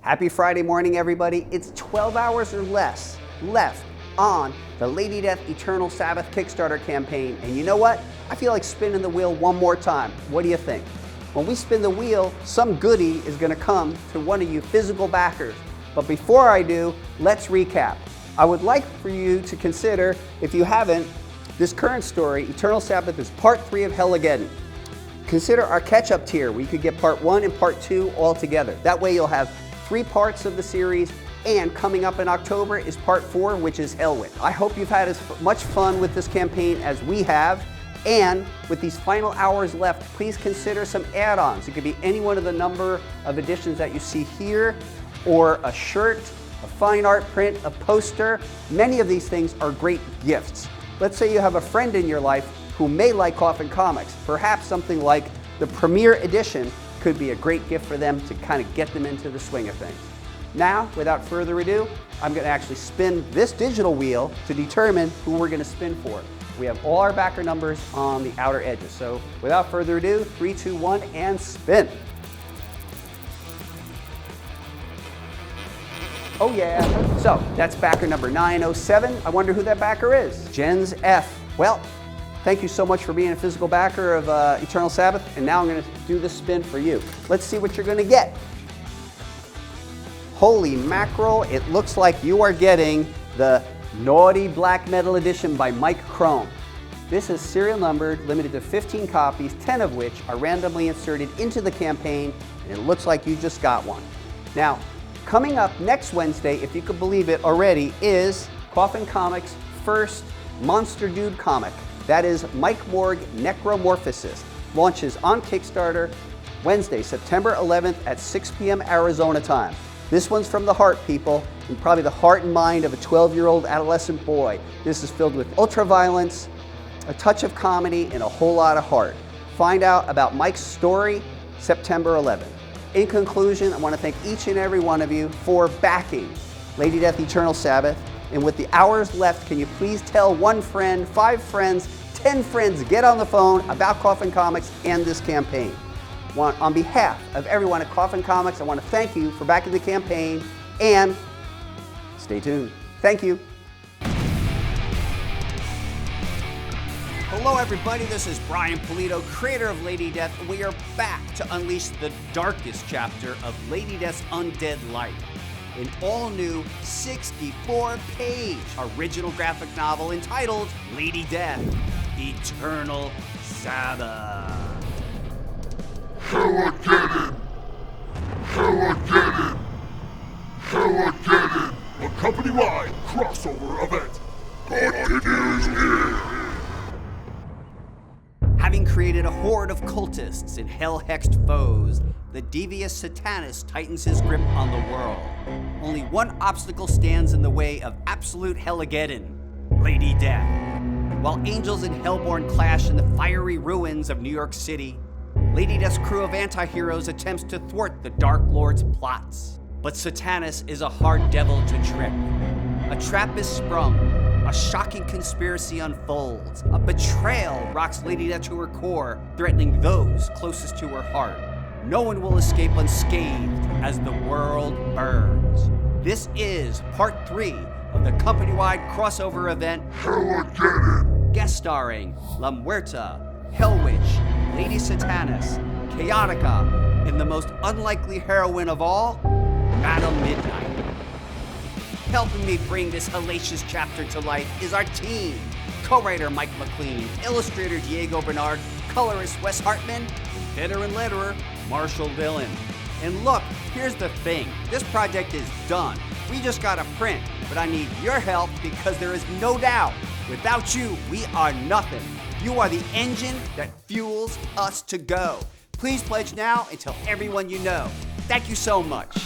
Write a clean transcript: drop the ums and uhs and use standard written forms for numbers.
Happy Friday morning, everybody. It's 12 hours or less left on the Lady Death Eternal Sabbath Kickstarter campaign. And you know what? I feel like spinning the wheel one more time. What do you think? When we spin the wheel, some goodie is going to come to one of you physical backers. But before I do, let's recap. I would like for you to consider, if you haven't, this current story, Eternal Sabbath, is part 3 of Hell-Ageddon. Consider our catch-up tier where you could get part 1 and part 2 all together. That way you'll have 3 parts of the series, and coming up in October is part 4, which is Hellwind. I hope you've had as much fun with this campaign as we have, and with these final hours left, please consider some add-ons. It could be any one of the number of editions that you see here, or a shirt, a fine art print, a poster. Many of these things are great gifts. Let's say you have a friend in your life who may like Coffin Comics. Perhaps something like the premiere edition could be a great gift for them to kind of get them into the swing of things. Now, without further ado, I'm going to actually spin this digital wheel to determine who we're going to spin for. We have all our backer numbers on the outer edges. So without further ado, 3, 2, 1, and spin. Oh yeah. So that's backer number 907. I wonder who that backer is. Jens F. Well, thank you so much for being a physical backer of Eternal Sabbath, and now I'm going to do the spin for you. Let's see what you're going to get. Holy mackerel, it looks like you are getting the Naughty Black Metal Edition by Mike Crone. This is serial numbered, limited to 15 copies, 10 of which are randomly inserted into the campaign, and it looks like you just got one. Now, coming up next Wednesday, if you could believe it already, is Coffin Comics' first Monster Dude comic. That is Mike Morg Necromorphosis. Launches on Kickstarter Wednesday, September 11th at 6 p.m. Arizona time. This one's from the heart, people, and probably the heart and mind of a 12-year-old adolescent boy. This is filled with ultra-violence, a touch of comedy, and a whole lot of heart. Find out about Mike's story September 11th. In conclusion, I want to thank each and every one of you for backing Lady Death Eternal Sabbath. And with the hours left, can you please tell 1 friend, 5 friends, 10 friends, get on the phone about Coffin Comics and this campaign. On behalf of everyone at Coffin Comics, I want to thank you for backing the campaign, and stay tuned. Thank you. Hello everybody, this is Brian Pulido, creator of Lady Death, and we are back to unleash the darkest chapter of Lady Death's undead life. An all-new 64-page original graphic novel entitled Lady Death, Eternal Sabbath. Hell-Ageddon! Hell-Ageddon! Hell-Ageddon! A company-wide crossover event. Continues here. Having created a horde of cultists and hell-hexed foes, the devious Satanist tightens his grip on the world. Only one obstacle stands in the way of absolute Hell-Ageddon: Lady Death. While angels and Hellborn clash in the fiery ruins of New York City, Lady Death's crew of anti-heroes attempts to thwart the Dark Lord's plots. But Satanus is a hard devil to trick. A trap is sprung, a shocking conspiracy unfolds, a betrayal rocks Lady Death to her core, threatening those closest to her heart. No one will escape unscathed as the world burns. This is part 3 of the company-wide crossover event, Hell-Ageddon! guest starring La Muerta, Hell Witch, Lady Satanus, Chaotica, and the most unlikely heroine of all, Madam Midnight. Helping me bring this hellacious chapter to life is our team. Co-writer Mike McLean, illustrator Diego Bernard, colorist Wes Hartman, and veteran letterer Marshall Dillon. And look, here's the thing. This project is done. We just got a print, but I need your help because there is no doubt, without you, we are nothing. You are the engine that fuels us to go. Please pledge now and tell everyone you know. Thank you so much.